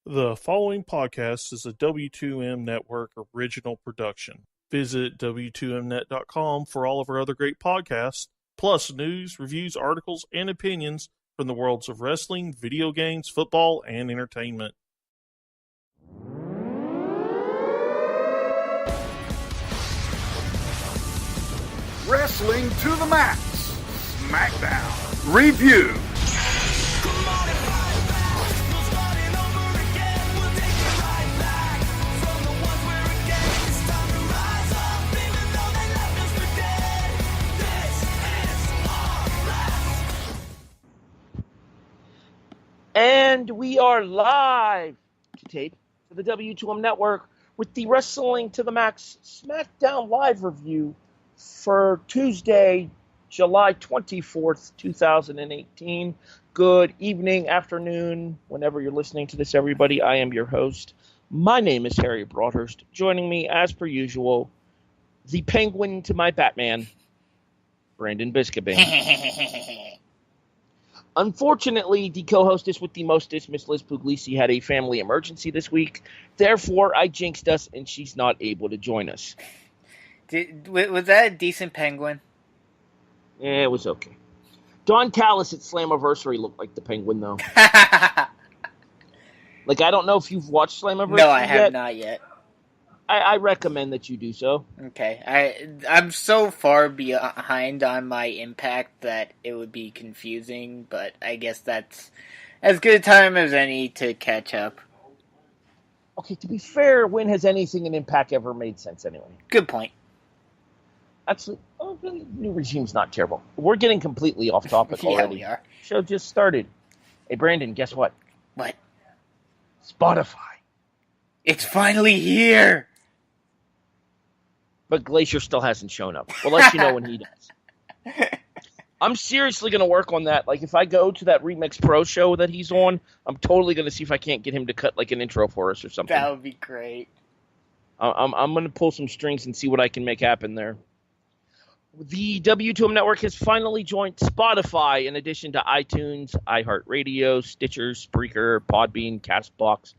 The following podcast is a W2M Network original production. Visit W2Mnet.com for all of our other great podcasts, plus news, reviews, articles, and opinions from the worlds of wrestling, video games, football, and entertainment. Wrestling to the Max. Smackdown. Review. And we are live to tape for the W2M Network with the Wrestling to the Max Smackdown live review for Tuesday, July 24th, 2018. Good evening, afternoon, whenever you're listening to this, everybody. I am your host. My name is Harry Broadhurst. Joining me, as per usual, the Penguin to my Batman, Brandon Biskobing. Unfortunately, the co-hostess with the mostest, Miss Liz Puglisi, had a family emergency this week. Therefore, I jinxed us, and she's not able to join us. Was that a decent penguin? Yeah, it was okay. Don Callis at Slammiversary looked like the Penguin, though. Like, I don't know if you've watched Slammiversary yet. No, I have not yet. I recommend that you do so. Okay. I'm so far behind on my Impact that it would be confusing, but I guess that's as good a time as any to catch up. Okay, to be fair, when has anything in Impact ever made sense anyway? Good point. Actually, the new regime's not terrible. We're getting completely off topic Yeah, already. we are. Show just started. Hey, Brandon, guess what? What? Spotify. It's finally here! But Glacier still hasn't shown up. We'll let you know when he does. I'm seriously going to work on that. Like, if I go to that Remix Pro show that he's on, I'm totally going to see if I can't get him to cut, like, an intro for us or something. That would be great. I'm going to pull some strings and see what I can make happen there. The W2M Network has finally joined Spotify in addition to iTunes, iHeartRadio, Stitcher, Spreaker, Podbean, CastBox,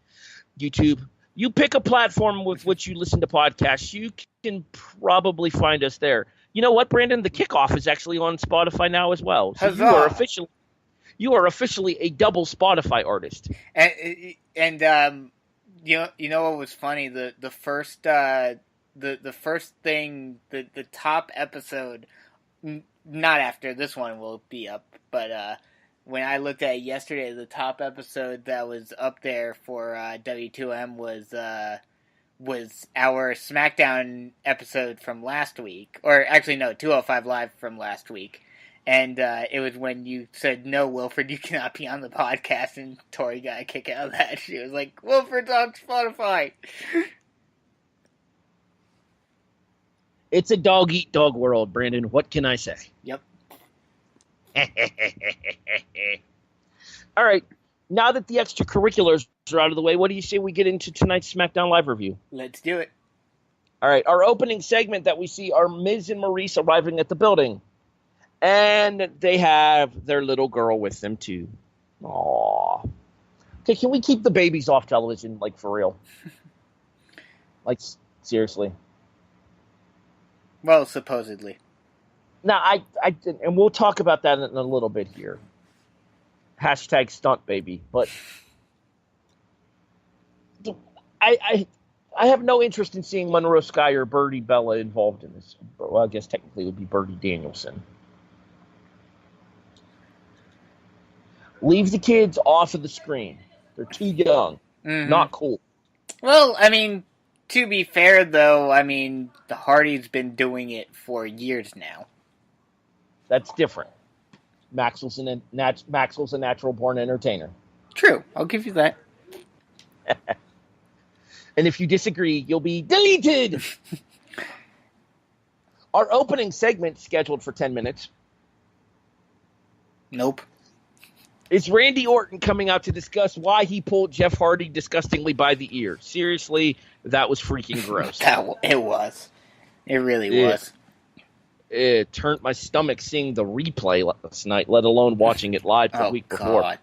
YouTube. You pick a platform with which you listen to podcasts, you can probably find us there. You know what, Brandon? The Kickoff is actually on Spotify now as well. So you are officially a double Spotify artist. And you know what was funny? The first thing, the top episode, not after this one will be up, but when I looked at it yesterday, the top episode that was up there for W2M was our SmackDown episode from last week. Or actually, no, 205 Live from last week. And it was when you said, "No, Wilfred, you cannot be on the podcast," and Tori got a kick out of that. She was like, "Wilfred's on Spotify." It's a dog-eat-dog world, Brandon. What can I say? Yep. All right. Now that the extracurriculars are out of the way, what do you say we get into tonight's SmackDown Live review? Let's do it. All right. Our opening segment that we see are Miz and Maurice arriving at the building. And they have their little girl with them, too. Aww. Okay, can we keep the babies off television, like, for real? Like, seriously. Well, supposedly. Now, and we'll talk about that in a little bit here. Hashtag stunt baby. But I have no interest in seeing Monroe Sky or Birdie Bella involved in this. Well, I guess technically it would be Birdie Danielson. Leave the kids off of the screen. They're too young. Mm-hmm. Not cool. Well, I mean, to be fair, though, I mean, the Hardys been doing it for years now. That's different. Maxwell's a natural-born entertainer. True. I'll give you that. And if you disagree, you'll be deleted! Our opening segment, scheduled for 10 minutes. Nope. Is Randy Orton coming out to discuss why he pulled Jeff Hardy disgustingly by the ear. Seriously, that was freaking gross. It was. It really was. It turned my stomach seeing the replay last night, let alone watching it live the week before. God.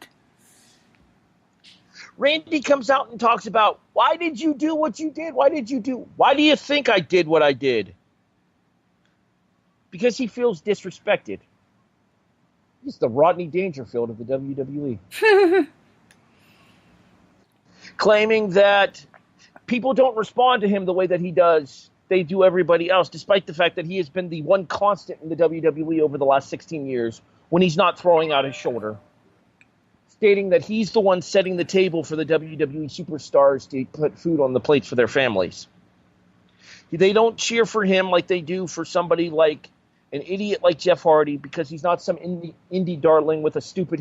Randy comes out and talks about, why did you do what you did? Why do you think I did what I did? Because he feels disrespected. He's the Rodney Dangerfield of the WWE. Claiming that people don't respond to him the way that he does. They do everybody else, despite the fact that he has been the one constant in the WWE over the last 16 years when he's not throwing out his shoulder. Stating that he's the one setting the table for the WWE superstars to put food on the plates for their families. They don't cheer for him like they do for somebody like an idiot like Jeff Hardy, because he's not some indie darling with a stupid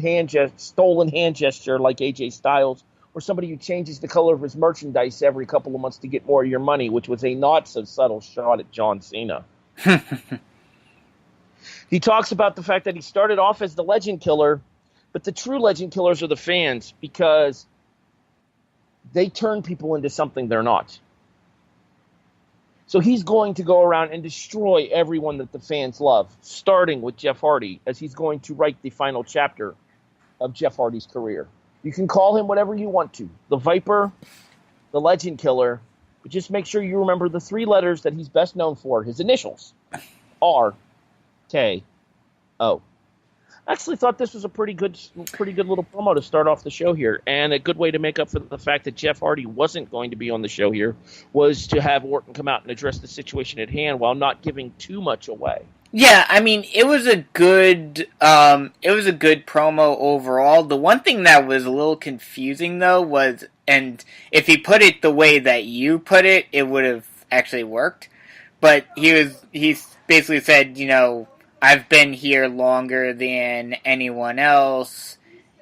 stolen hand gesture like AJ Styles, or somebody who changes the color of his merchandise every couple of months to get more of your money, which was a not so subtle shot at John Cena. He talks about the fact that he started off as the Legend Killer, but the true Legend Killers are the fans, because they turn people into something they're not. So he's going to go around and destroy everyone that the fans love, starting with Jeff Hardy, as he's going to write the final chapter of Jeff Hardy's career. You can call him whatever you want to. The Viper, the Legend Killer, but just make sure you remember the 3 letters that he's best known for, his initials, R-K-O. I actually thought this was a pretty good little promo to start off the show here, and a good way to make up for the fact that Jeff Hardy wasn't going to be on the show here was to have Orton come out and address the situation at hand while not giving too much away. Yeah, I mean, it was a good promo overall. The one thing that was a little confusing though was, and if he put it the way that you put it, it would have actually worked. But he basically said, you know, I've been here longer than anyone else,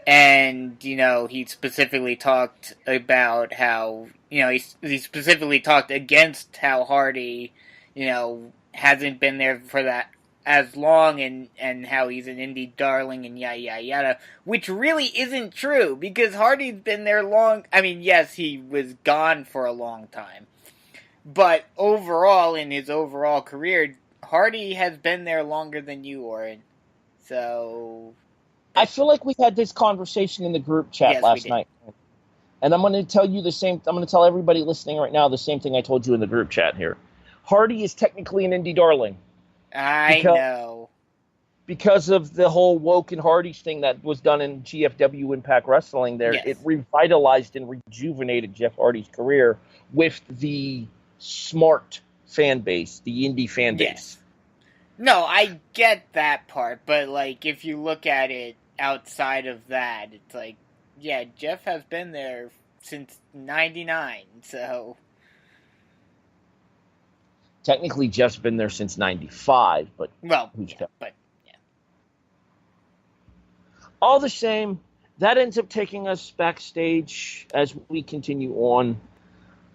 and, you know, he specifically talked about how, you know, he specifically talked against how Hardy, you know, hasn't been there for that as long, and how he's an indie darling and yada yada yada, which really isn't true, because Hardy's been there long. I mean, yes, he was gone for a long time, but overall, in his overall career, Hardy has been there longer than you, Oren. So I feel like we had this conversation in the group chat last night. And I'm going to tell you I'm going to tell everybody listening right now the same thing I told you in the group chat here. Hardy is technically an indie darling. I know. Because of the whole Woke and Hardys thing that was done in GFW Impact Wrestling there, yes. It revitalized and rejuvenated Jeff Hardy's career with the smart fan base, the indie fan base. Yes. No, I get that part, but, like, if you look at it outside of that, it's like, yeah, Jeff has been there since 99, so... Technically, Jeff's been there since 95, but... Well, yeah, but, yeah. All the same, that ends up taking us backstage as we continue on.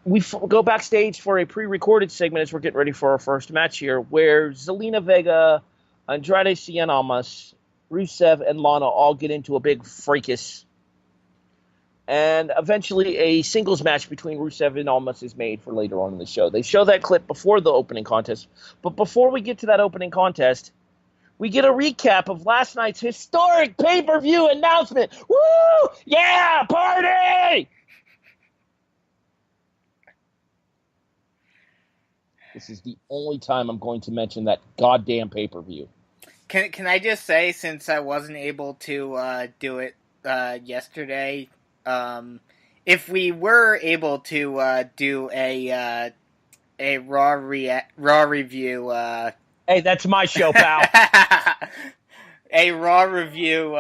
We go backstage for a pre-recorded segment as we're getting ready for our first match here, where Zelina Vega, Andrade Almas, Rusev, and Lana all get into a big fracas. And eventually a singles match between Rusev and Almas is made for later on in the show. They show that clip before the opening contest. But before we get to that opening contest, we get a recap of last night's historic pay-per-view announcement. Woo! Yeah! Party! This is the only time I'm going to mention that goddamn pay-per-view. Can I just say, since I wasn't able to do it yesterday, if we were able to do a Raw review... hey, that's my show, pal. A Raw review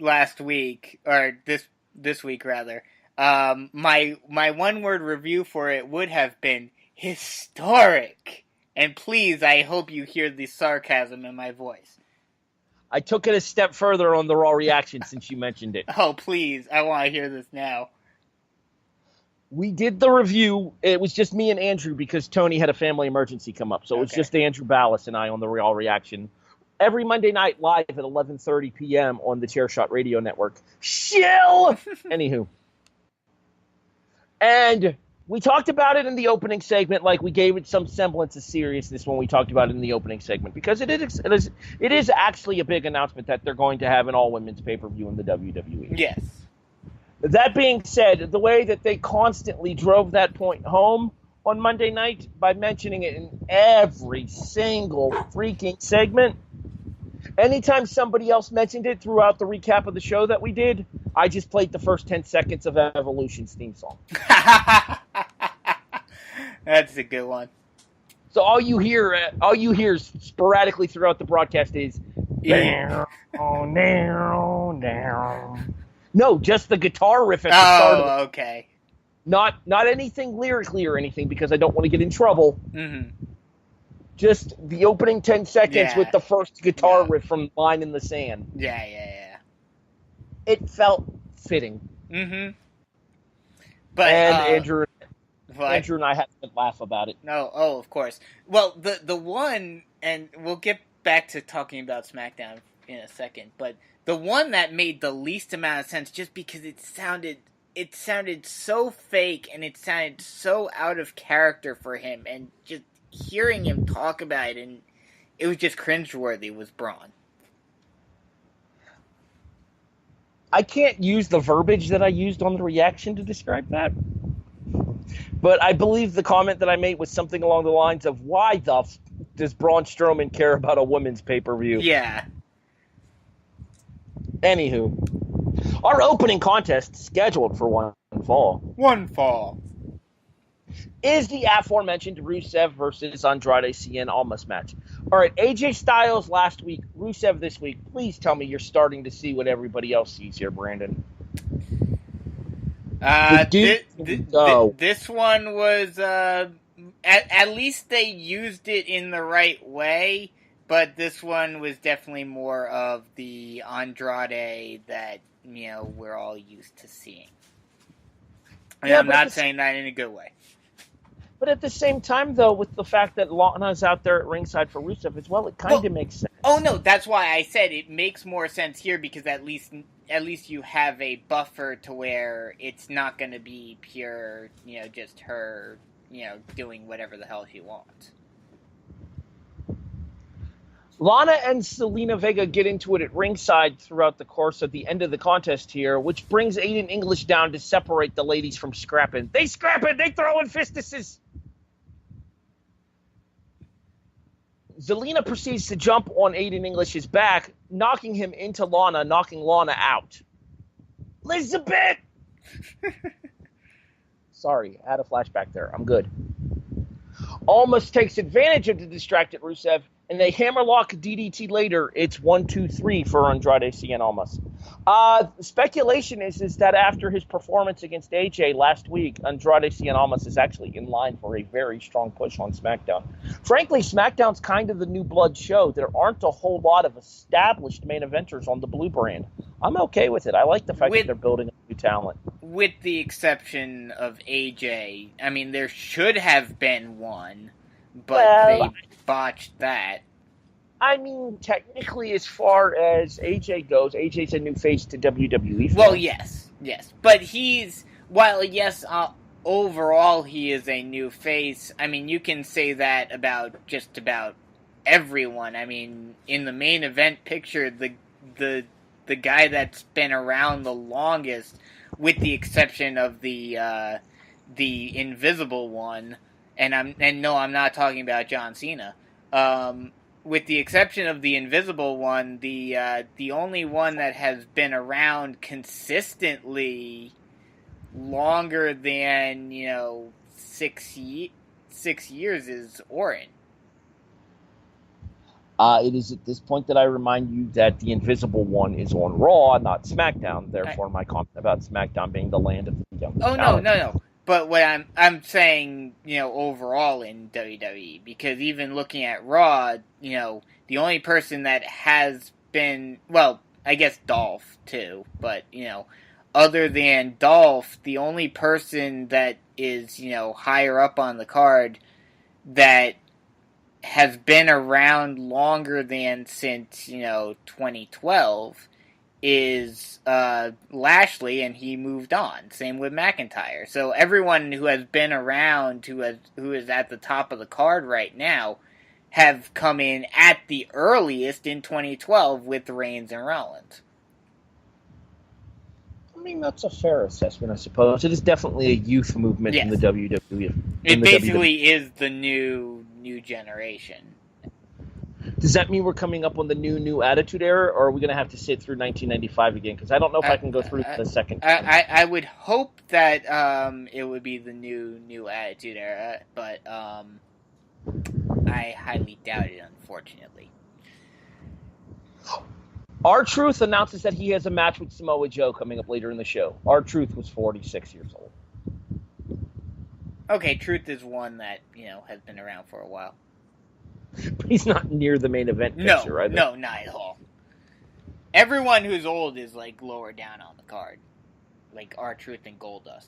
last week, or this week, rather. My one-word review for it would have been historic. And please, I hope you hear the sarcasm in my voice. I took it a step further on the Raw reaction since you mentioned it. Oh, please. I want to hear this now. We did the review. It was just me and Andrew because Tony had a family emergency come up. So it was just Andrew Ballas and I on the Raw reaction. Every Monday night live at 11:30 p.m. on the Chairshot Radio Network. Shill! Anywho. And we talked about it in the opening segment, like we gave it some semblance of seriousness when we talked about it in the opening segment, because it is actually a big announcement that they're going to have an all-women's pay-per-view in the WWE. Yes. That being said, the way that they constantly drove that point home on Monday night by mentioning it in every single freaking segment, anytime somebody else mentioned it throughout the recap of the show that we did, I just played the first 10 seconds of Evolution's theme song. That's a good one. So all you hear sporadically throughout the broadcast is down, down, down. No, just the guitar riff at the start of it. Oh, okay. Not anything lyrically or anything, because I don't want to get in trouble. Mm-hmm. Just the opening 10 seconds with the first guitar riff from Line in the Sand. Yeah. It felt fitting. Mm-hmm. But Andrew and I had to laugh about it. No, of course. Well, the one, and we'll get back to talking about SmackDown in a second, but the one that made the least amount of sense, just because it sounded so fake and it sounded so out of character for him, and just hearing him talk about it, and it was just cringeworthy, was Braun. I can't use the verbiage that I used on the reaction to describe that. But I believe the comment that I made was something along the lines of, why the does Braun Strowman care about a women's pay-per-view? Yeah. Anywho, our opening contest, scheduled for one fall, is the aforementioned Rusev versus Andrade Almas match. All right, AJ Styles last week, Rusev this week. Please tell me you're starting to see what everybody else sees here, Brandon. This one was at least they used it in the right way, but this one was definitely more of the Andrade that we're all used to seeing. And I'm not saying that in a good way. But at the same time, though, with the fact that Lana's out there at ringside for Rusev as well, it kind of makes sense. Oh no, that's why I said it makes more sense here, because at least you have a buffer to where it's not going to be pure, just her, doing whatever the hell she wants. Lana and Selena Vega get into it at ringside throughout the course of the end of the contest here, which brings Aiden English down to separate the ladies from scrapping. They scrapping! They throwing fistises! Zelina proceeds to jump on Aiden English's back, knocking him into Lana, knocking Lana out. Elizabeth! Sorry, I had a flashback there. I'm good. Almost takes advantage of the distracted Rusev, and they hammerlock DDT later. It's 1, 2, 3 for Andrade Almas. Speculation is that after his performance against AJ last week, Andrade Almas is actually in line for a very strong push on SmackDown. Frankly, SmackDown's kind of the new blood show. There aren't a whole lot of established main eventers on the blue brand. I'm okay with it. I like the fact that they're building a new talent. With the exception of AJ, I mean, there should have been one, but they botched that. I mean, technically, as far as AJ goes, AJ's a new face to WWE. Well, yes. But overall he is a new face. I mean, you can say that about just about everyone. I mean, in the main event picture, the guy that's been around the longest, with the exception of the Invisible One, and no, I'm not talking about John Cena. With the exception of the Invisible One, the only one that has been around consistently longer than 6 years is Orton. It is at this point that I remind you that the Invisible One is on Raw, not SmackDown. Therefore, my comment about SmackDown being the land of the young. Oh no. But what I'm saying, overall in WWE, because even looking at Raw, the only person that has been, well, I guess Dolph too, but other than Dolph, the only person that is higher up on the card that has been around longer than since 2012 is Lashley, and he moved on. Same with McIntyre. So everyone who has been around, who is at the top of the card right now, have come in at the earliest in 2012 with Reigns and Rollins. I mean, that's a fair assessment, I suppose. It is definitely a youth movement in the WWE. It basically is the new generation. Does that mean we're coming up on the new Attitude Era, or are we going to have to sit through 1995 again? Because I don't know if I can go through the second. I would hope that it would be the new Attitude Era, but I highly doubt it, unfortunately. R-Truth announces that he has a match with Samoa Joe coming up later in the show. R-Truth was 46 years old. Okay, Truth is one that, has been around for a while. But he's not near the main event picture, either. No, not at all. Everyone who's old is, lower down on the card. Like R-Truth and Goldust.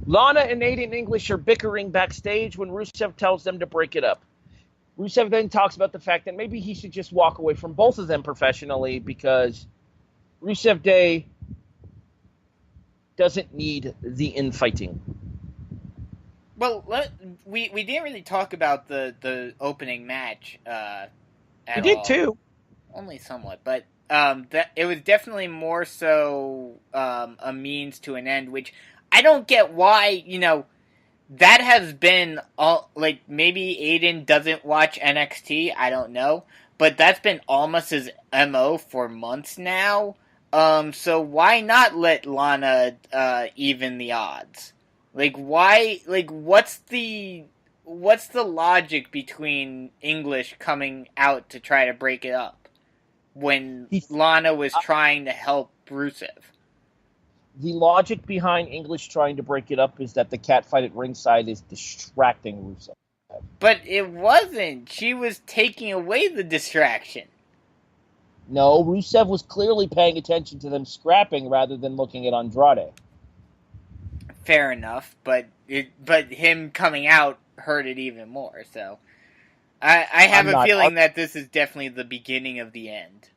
Lana and Aiden English are bickering backstage when Rusev tells them to break it up. Rusev then talks about the fact that maybe he should just walk away from both of them professionally because Rusev Day doesn't need the infighting. Well, we didn't really talk about the opening match at all. We did too. Only somewhat, but that it was definitely more so a means to an end, which I don't get why, that has been all, maybe Aiden doesn't watch NXT, I don't know, but that's been Almas's MO for months now. So why not let Lana even the odds? Why? What's the logic between English coming out to try to break it up when Lana was trying to help Rusev? The logic behind English trying to break it up is that the catfight at ringside is distracting Rusev. But it wasn't. She was taking away the distraction. No, Rusev was clearly paying attention to them scrapping rather than looking at Andrade. Fair enough, but him coming out hurt it even more. So I have a feeling that this is definitely the beginning of the end.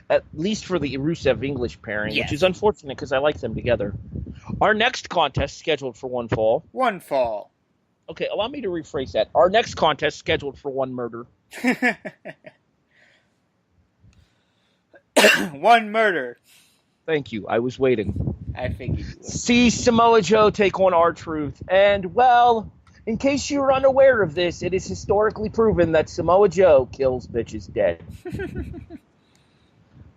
At least for the Rusev English pairing, yes. Which is unfortunate because I like them together. Our next contest scheduled for one fall. One fall. Okay, allow me to rephrase that. Our next contest scheduled for one murder. One murder. Thank you. I was waiting. I figured you would. See Samoa Joe take on R-Truth. And, well, in case you're unaware of this, it is historically proven that Samoa Joe kills bitches dead.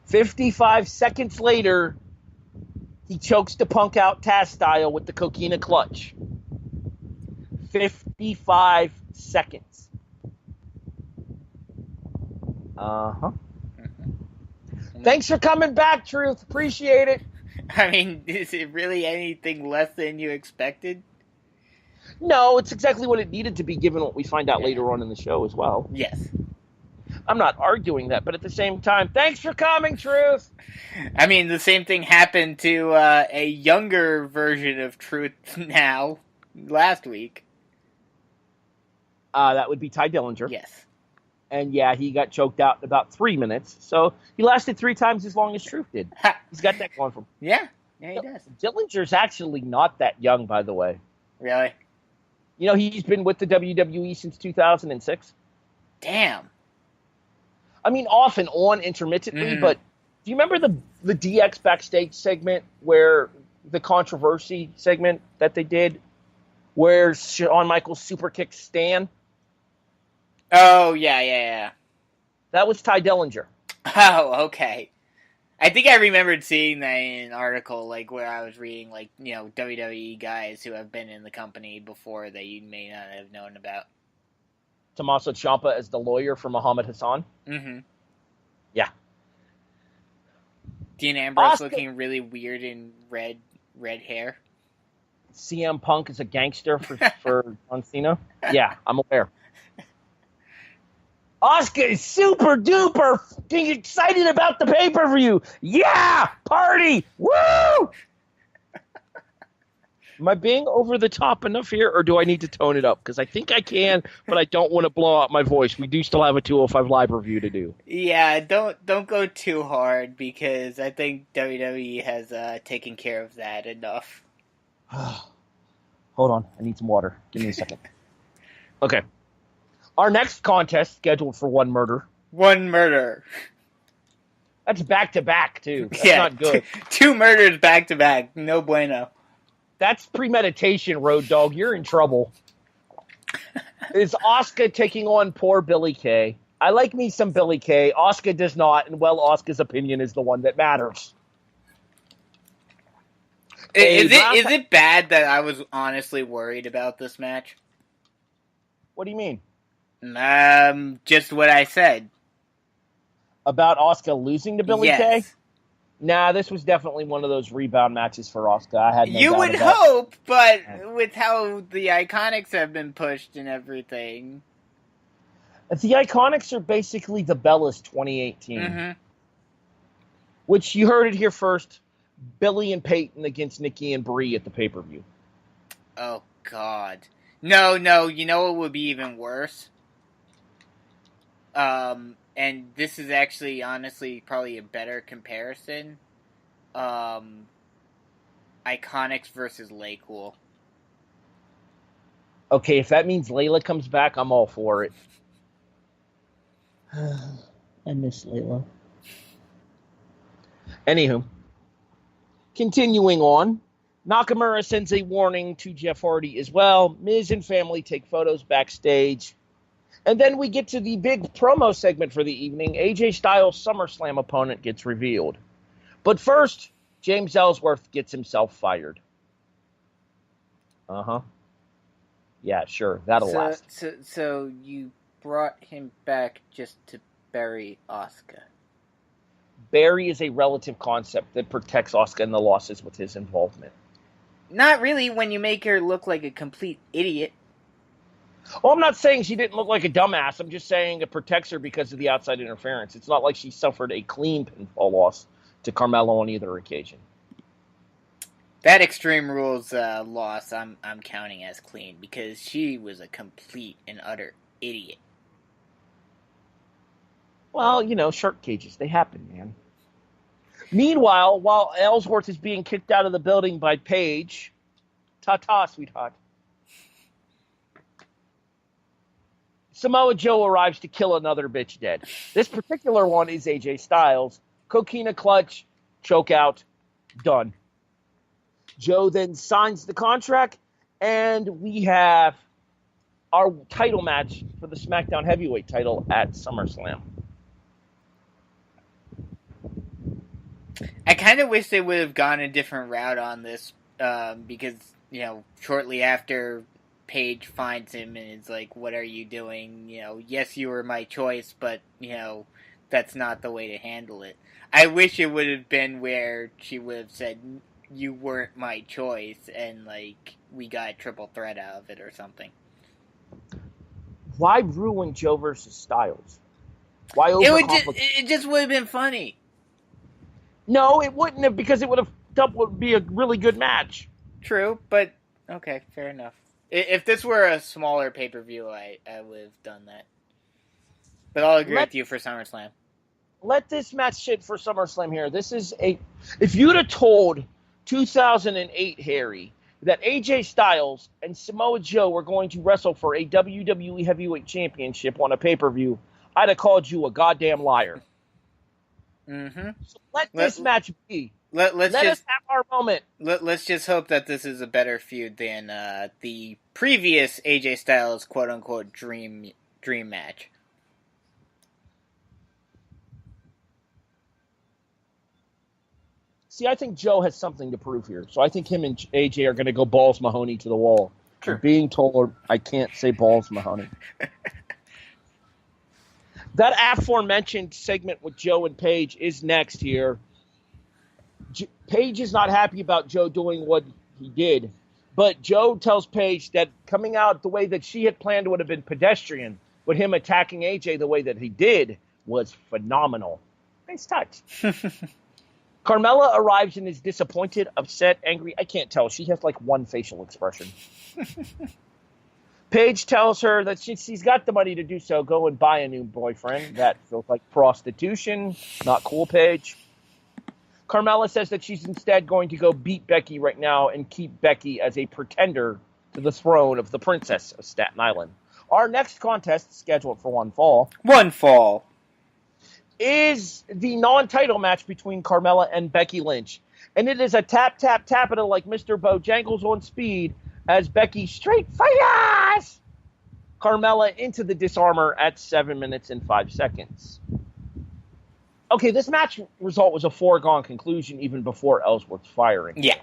55 seconds later, he chokes the Punk out Taz style with the Coquina clutch. 55 seconds. Uh-huh. Mm-hmm. Thanks for coming back, Truth. Appreciate it. I mean, is it really anything less than you expected? No, it's exactly what it needed to be, given what we find out later on in the show as well. Yes. I'm not arguing that, but at the same time, thanks for coming, Truth! I mean, the same thing happened to a younger version of Truth now, last week. That would be Ty Dillinger. Yes. And yeah, he got choked out in about 3 minutes, so he lasted 3 times as long as Truth did. He's got that going for him. Yeah, he does. Dillinger's actually not that young, by the way. Really? He's been with the WWE since 2006. Damn. I mean, off and on intermittently, but do you remember the DX backstage segment where the controversy segment that they did where Shawn Michaels super kicked Stan? Oh, yeah. That was Ty Dillinger. Oh, okay. I think I remembered seeing that in an article, where I was reading, WWE guys who have been in the company before that you may not have known about. Tommaso Ciampa as the lawyer for Muhammad Hassan. Mm-hmm. Yeah. Dean Ambrose looking really weird in red hair. CM Punk is a gangster for John Cena. Yeah, I'm aware. Asuka is super duper fucking excited about the pay-per-view. Yeah! Party! Woo! Am I being over the top enough here, or do I need to tone it up? Because I think I can, but I don't want to blow out my voice. We do still have a 205 Live review to do. Yeah, don't go too hard, because I think WWE has taken care of that enough. Hold on, I need some water. Give me a second. Okay. Our next contest scheduled for one murder. One murder. That's back-to-back, too. That's Yeah, not good. Two murders back-to-back. No bueno. That's premeditation, Road Dogg. You're in trouble. Is Asuka taking on poor Billie Kay? I like me some Billie Kay. Asuka does not, and well, Asuka's opinion is the one that matters. Is it bad that I was honestly worried about this match? What do you mean? Just what I said. About Asuka losing to Billie Kay? Yes. Nah, this was definitely one of those rebound matches for Asuka. I had no You doubt would about hope, but with how the Iconics have been pushed and everything. The Iconics are basically the Bellas 2018. Mm-hmm. Which you heard it here first. Billy and Peyton against Nikki and Brie at the pay-per-view. Oh, God. No, you know what would be even worse? And this is actually, honestly, probably a better comparison. Iconics versus Laycool. Okay, if that means Layla comes back, I'm all for it. I miss Layla. Anywho. Continuing on. Nakamura sends a warning to Jeff Hardy as well. Miz and family take photos backstage. And then we get to the big promo segment for the evening. AJ Styles' SummerSlam opponent gets revealed. But first, James Ellsworth gets himself fired. Uh-huh. Yeah, sure. That'll last. So you brought him back just to bury Asuka. Barry is a relative concept that protects Asuka and the losses with his involvement. Not really when you make her look like a complete idiot. Oh, I'm not saying she didn't look like a dumbass. I'm just saying it protects her because of the outside interference. It's not like she suffered a clean pinfall loss to Carmella on either occasion. That Extreme Rules loss, I'm counting as clean because she was a complete and utter idiot. Well, you know, shark cages, they happen, man. Meanwhile, while Ellsworth is being kicked out of the building by Paige, ta-ta, sweetheart, Samoa Joe arrives to kill another bitch dead. This particular one is AJ Styles. Coquina clutch, choke out, done. Joe then signs the contract, and we have our title match for the SmackDown Heavyweight title at SummerSlam. I kind of wish they would have gone a different route on this because, you know, shortly after Paige finds him and is like, what are you doing? You know, yes, you were my choice, but, you know, that's not the way to handle it. I wish it would have been where she would have said, you weren't my choice, and, like, we got a triple threat out of it or something. Why ruin Joe versus Styles? Why overcomplicate? It just would have been funny. No, it wouldn't have, because it would be a really good match. True, but okay, fair enough. If this were a smaller pay-per-view, I would have done that. But I'll agree with you for SummerSlam. Let this match shit for SummerSlam here. This is if you'd have told 2008 Harry that AJ Styles and Samoa Joe were going to wrestle for a WWE Heavyweight Championship on a pay-per-view, I'd have called you a goddamn liar. Mm-hmm. So let this match be. Let us have our moment. Let's just hope that this is a better feud than the previous AJ Styles quote-unquote dream match. See, I think Joe has something to prove here. So I think him and AJ are going to go balls Mahoney to the wall. Sure. I'm being told I can't say balls Mahoney. That aforementioned segment with Joe and Paige is next here. Paige is not happy about Joe doing what he did, but Joe tells Paige that coming out the way that she had planned would have been pedestrian, but him attacking AJ the way that he did was phenomenal. Nice touch. Carmella arrives and is disappointed, upset, angry. I can't tell. She has like one facial expression. Paige tells her that she's got the money to do so. Go and buy a new boyfriend. That feels like prostitution. Not cool, Paige. Carmella says that she's instead going to go beat Becky right now and keep Becky as a pretender to the throne of the Princess of Staten Island. Our next contest is scheduled for one fall. One fall. is the non-title match between Carmella and Becky Lynch. And it is a tap, tap, tap it like Mr. Bojangles on speed as Becky straight fires Carmella into the disarmor at 7 minutes and 5 seconds. Okay, this match result was a foregone conclusion even before Ellsworth's firing. Yeah.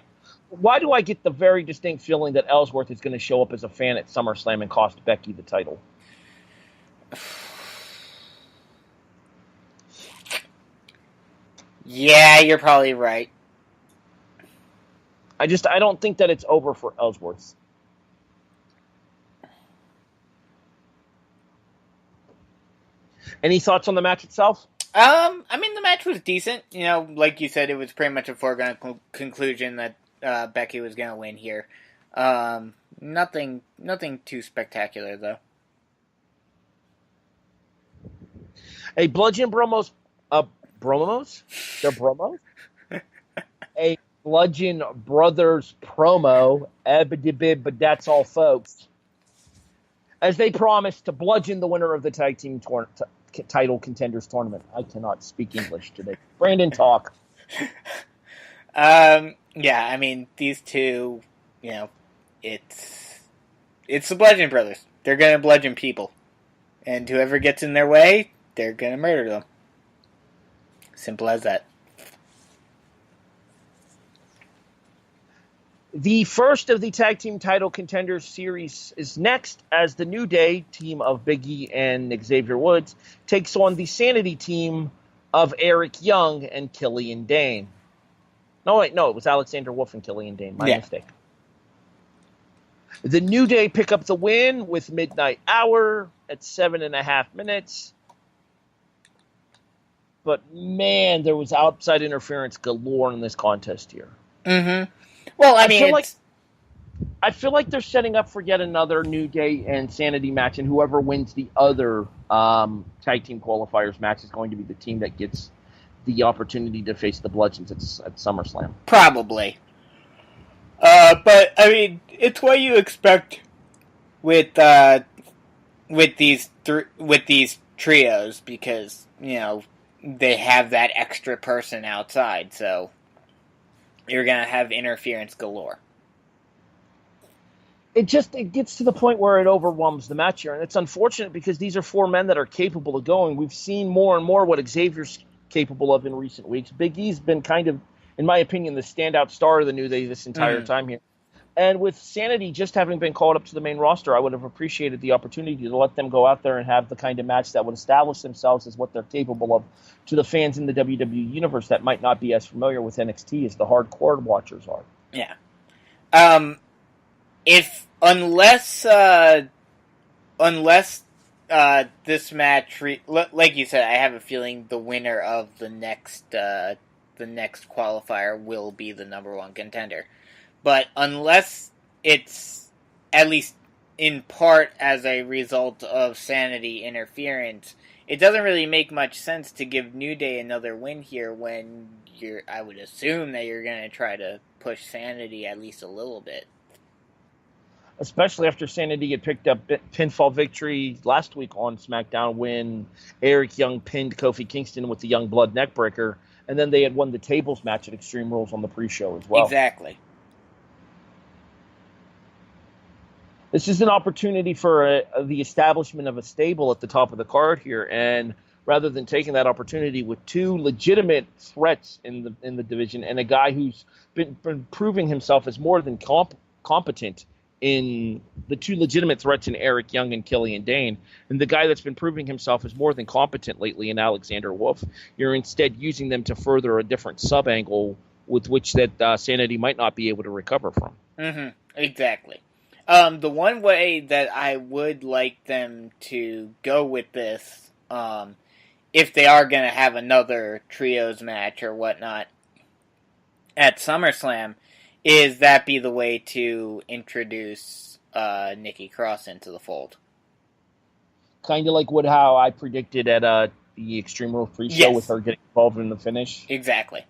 Why do I get the very distinct feeling that Ellsworth is going to show up as a fan at SummerSlam and cost Becky the title? Yeah, you're probably right. I don't think that it's over for Ellsworth. Any thoughts on the match itself? I mean, the match was decent. You know, like you said, it was pretty much a foregone conclusion that Becky was going to win here. Nothing too spectacular, though. A Bludgeon Bromos... Bromos? They're Bromos? A Bludgeon Brothers promo, but that's all, folks. As they promised to bludgeon the winner of the tag team title contenders tournament. I cannot speak English today. Brandon, talk. Yeah, I mean, these two, you know, it's the Bludgeon Brothers. They're going to bludgeon people. And whoever gets in their way, they're going to murder them. Simple as that. The first of the Tag Team Title Contenders series is next as the New Day team of Big E and Xavier Woods takes on the Sanity team of Eric Young and Killian Dane. No, it was Alexander Wolf and Killian Dane. My mistake. The New Day pick up the win with Midnight Hour at 7.5 minutes. But, man, there was outside interference galore in this contest here. Mm-hmm. Well, I feel like they're setting up for yet another New Day and Sanity match, and whoever wins the other tag team qualifiers match is going to be the team that gets the opportunity to face the Bludgeons at SummerSlam. Probably. But I mean, it's what you expect with these trios, because you know they have that extra person outside, so you're gonna have interference galore. It gets to the point where it overwhelms the match here, and it's unfortunate because these are four men that are capable of going. We've seen more and more what Xavier's capable of in recent weeks. Big E's been kind of, in my opinion, the standout star of the New Day this entire time here. And with Sanity just having been called up to the main roster, I would have appreciated the opportunity to let them go out there and have the kind of match that would establish themselves as what they're capable of to the fans in the WWE universe that might not be as familiar with NXT as the hardcore watchers are. Yeah. Unless this match, like you said, I have a feeling the winner of the next qualifier will be the number one contender. But unless it's at least in part as a result of Sanity interference, it doesn't really make much sense to give New Day another win here when I would assume that you're going to try to push Sanity at least a little bit. Especially after Sanity had picked up pinfall victory last week on SmackDown when Eric Young pinned Kofi Kingston with the Young Blood neckbreaker, and then they had won the tables match at Extreme Rules on the pre-show as well. Exactly. This is an opportunity for the establishment of a stable at the top of the card here, and rather than taking that opportunity with two legitimate threats in the division and a guy who's been proving himself as more than competent in the two legitimate threats in Eric Young and Killian Dane, and the guy that's been proving himself as more than competent lately in Alexander Wolf, you're instead using them to further a different sub-angle with which that Sanity might not be able to recover from. Mm-hmm. Exactly. The one way that I would like them to go with this, if they are going to have another trios match or whatnot at SummerSlam, is that be the way to introduce Nikki Cross into the fold. Kind of like how I predicted at the Extreme Rules pre-show with her getting involved in the finish. Exactly.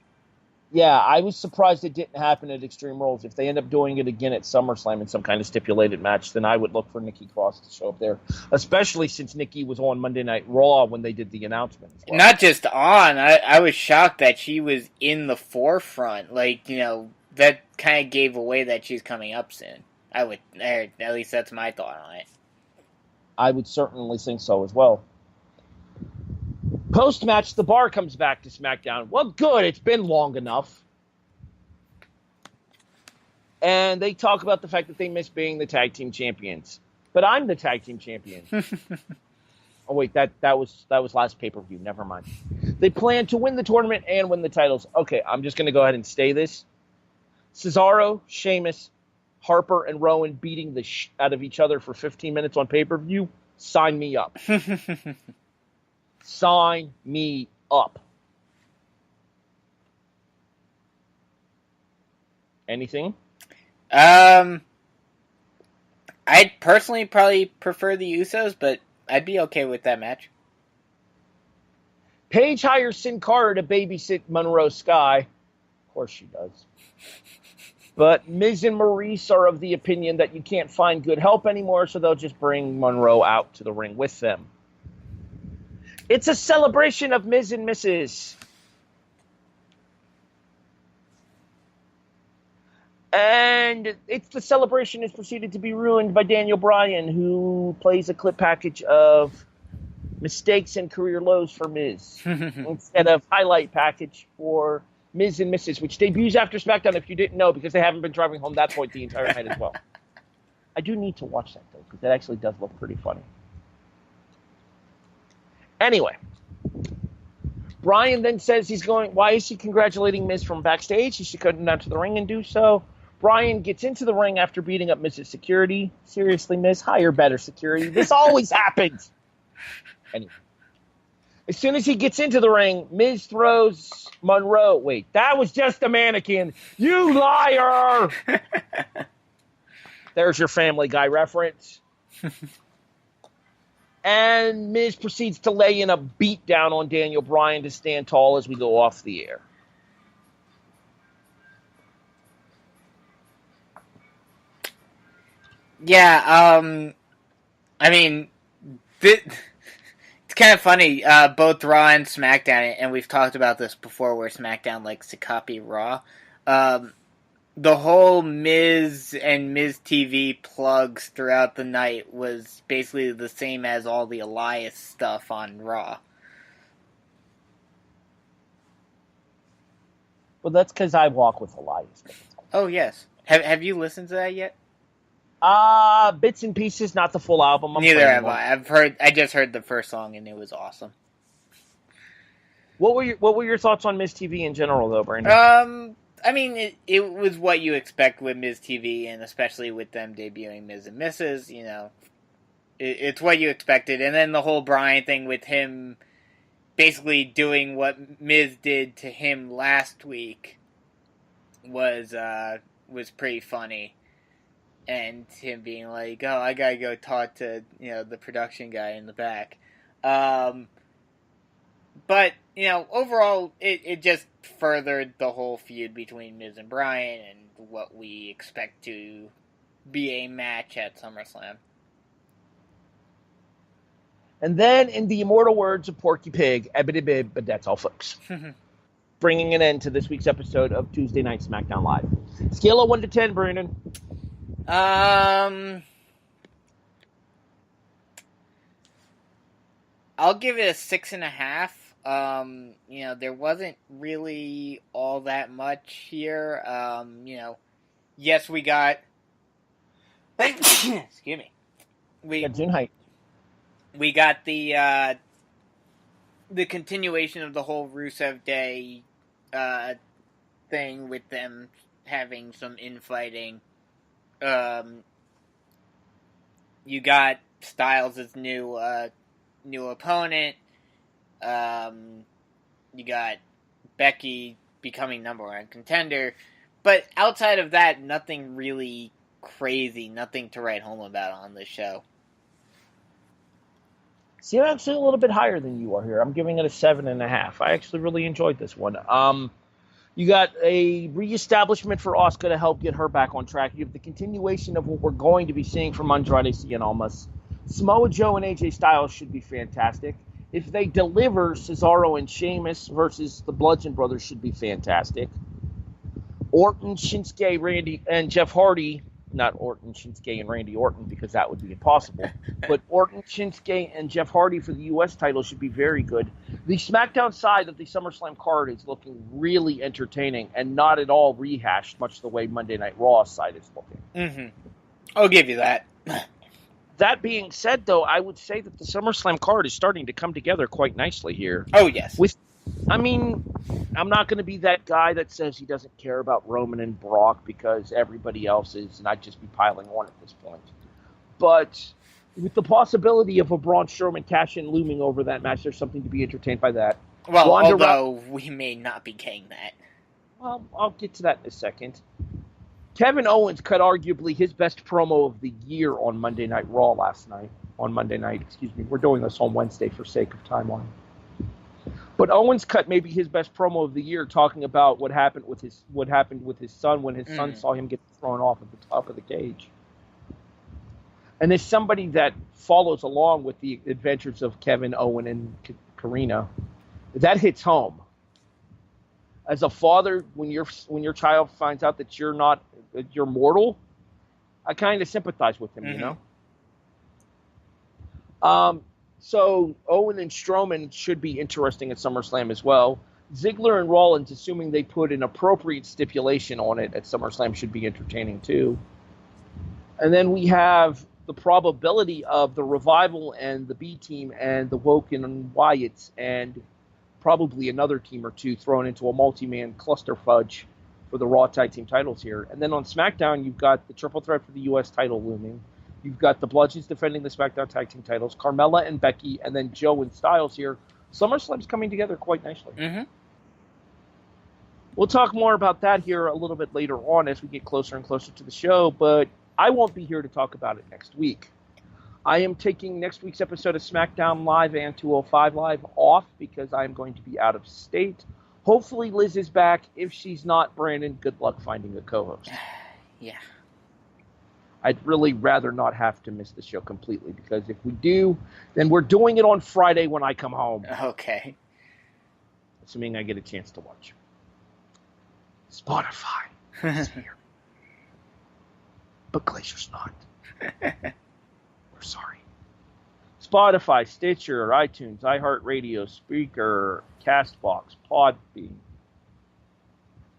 Yeah, I was surprised it didn't happen at Extreme Rules. If they end up doing it again at SummerSlam in some kind of stipulated match, then I would look for Nikki Cross to show up there, especially since Nikki was on Monday Night Raw when they did the announcement as well. Not just on, I was shocked that she was in the forefront. Like, that kind of gave away that she's coming up soon. At least that's my thought on it. I would certainly think so as well. Post-match, the Bar comes back to SmackDown. Well, good. It's been long enough. And they talk about the fact that they miss being the tag team champions. But I'm the tag team champion. Oh, wait, that was last pay-per-view. Never mind. They plan to win the tournament and win the titles. Okay, I'm just going to go ahead and stay this. Cesaro, Sheamus, Harper, and Rowan beating the out of each other for 15 minutes on pay-per-view. Sign me up. Sign me up. Anything? I'd personally probably prefer the Usos, but I'd be okay with that match. Paige hires Sin Cara to babysit Monroe Sky. Of course she does. But Miz and Maurice are of the opinion that you can't find good help anymore, so they'll just bring Monroe out to the ring with them. It's a celebration of Miz and Mrs. And the celebration is proceeded to be ruined by Daniel Bryan, who plays a clip package of mistakes and career lows for Miz instead of highlight package for Miz and Mrs., which debuts after SmackDown, if you didn't know, because they haven't been driving home that point the entire night as well. I do need to watch that, though, because that actually does look pretty funny. Anyway, Bryan then says why is he congratulating Miz from backstage? He should come down to the ring and do so. Bryan gets into the ring after beating up Miz's security. Seriously, Miz, hire better security. This always happens. Anyway, as soon as he gets into the ring, Miz throws Monroe. Wait, that was just a mannequin. You liar! There's your Family Guy reference. And Miz proceeds to lay in a beat down on Daniel Bryan to stand tall as we go off the air. Yeah, I mean, it's kind of funny, both Raw and SmackDown, and we've talked about this before where SmackDown likes to copy Raw. The whole Miz and Miz TV plugs throughout the night was basically the same as all the Elias stuff on Raw. Well, that's because I walk with Elias. Oh, yes. Have you listened to that yet? Bits and pieces, not the full album. Neither have I. I just heard the first song and it was awesome. What were your thoughts on Miz TV in general, though, Brandon? I mean, it was what you expect with Miz TV, and especially with them debuting Miz and Mrs., it's what you expected. And then the whole Bryan thing with him basically doing what Miz did to him last week was pretty funny. And him being like, oh, I gotta go talk to, the production guy in the back. But, overall, it just furthered the whole feud between Miz and Bryan and what we expect to be a match at SummerSlam. And then, in the immortal words of Porky Pig, ebbity bib, but that's all, folks. Bringing an end to this week's episode of Tuesday Night SmackDown Live. Scale of 1 to 10, Brandon. I'll give it a 6.5. There wasn't really all that much here. Yes, we got. Excuse me. We got the continuation of the whole Rusev Day thing with them having some infighting. You got Styles' new opponent. You got Becky becoming #1 contender. But outside of that, nothing really crazy, nothing to write home about on this show. See, I'm actually a little bit higher than you are here. I'm giving it a 7.5. I actually really enjoyed this one. You got a reestablishment for Asuka to help get her back on track. You have the continuation of what we're going to be seeing from Andrade Almas. Samoa Joe and AJ Styles should be fantastic. If they deliver, Cesaro and Sheamus versus the Bludgeon Brothers should be fantastic. Orton, Shinsuke, Randy, and Jeff Hardy. Not Orton, Shinsuke, and Randy Orton, because that would be impossible. But Orton, Shinsuke, and Jeff Hardy for the U.S. title should be very good. The SmackDown side of the SummerSlam card is looking really entertaining and not at all rehashed, much the way Monday Night Raw's side is looking. Mm-hmm. I'll give you that. That being said, though, I would say that the SummerSlam card is starting to come together quite nicely here. Oh, yes. I'm not going to be that guy that says he doesn't care about Roman and Brock because everybody else is, and I'd just be piling on at this point. But with the possibility of a Braun Strowman cash-in looming over that match, there's something to be entertained by that. Well, although we may not be getting that. Well, I'll get to that in a second. Kevin Owens cut arguably his best promo of the year on Monday Night Raw last night. On Monday night, excuse me. We're doing this on Wednesday for sake of timeline. But Owens cut maybe his best promo of the year, talking about what happened with his son when his son saw him get thrown off at the top of the cage. And as somebody that follows along with the adventures of Kevin, Owen, and Karina, that hits home. As a father, when your child finds out that you're mortal, I kind of sympathize with him, you know. So Owen and Strowman should be interesting at SummerSlam as well. Ziggler and Rollins, assuming they put an appropriate stipulation on it at SummerSlam, should be entertaining too. And then we have the probability of the Revival and the B Team and the Woken and Wyatts and probably another team or two thrown into a multi-man cluster fudge for the Raw Tag Team titles here. And then on SmackDown, you've got the triple threat for the U.S. title looming. You've got the Bludgeons defending the SmackDown Tag Team titles, Carmella and Becky, and then Joe and Styles here. SummerSlam's coming together quite nicely. Mm-hmm. We'll talk more about that here a little bit later on as we get closer and closer to the show, but I won't be here to talk about it next week. I am taking next week's episode of SmackDown Live and 205 Live off because I am going to be out of state. Hopefully Liz is back. If she's not, Brandon, good luck finding a co-host. Yeah. I'd really rather not have to miss the show completely, because if we do, then we're doing it on Friday when I come home. Okay. Assuming I get a chance to watch. Spotify is here. But Glacier's not. We're sorry. Spotify, Stitcher, iTunes, iHeartRadio, Spreaker, CastBox, Podbean.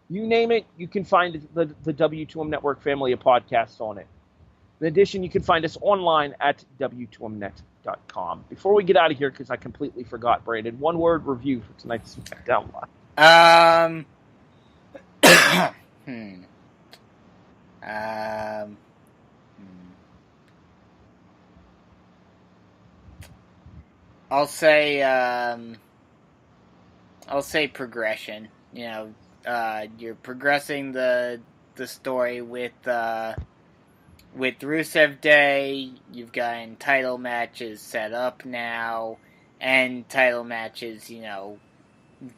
You name it, you can find the W2M Network family of podcasts on it. In addition, you can find us online at W2Mnet.com. Before we get out of here, because I completely forgot, Brandon, one word review for tonight's SmackDown Live. I'll say progression. You know, you're progressing the story with Rusev Day. You've gotten title matches set up now, and title matches, you know,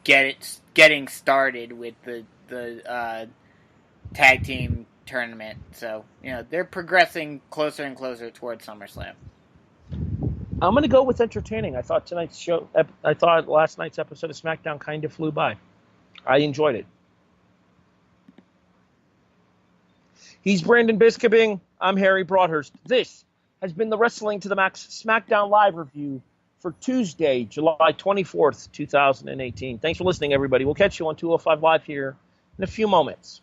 getting started with the tag team tournament. So, you know, they're progressing closer and closer towards SummerSlam. I'm going to go with entertaining. I thought last night's episode of SmackDown kind of flew by. I enjoyed it. He's Brandon Biskobing. I'm Harry Broadhurst. This has been the Wrestling to the Max SmackDown Live review for Tuesday, July 24th, 2018. Thanks for listening, everybody. We'll catch you on 205 Live here in a few moments.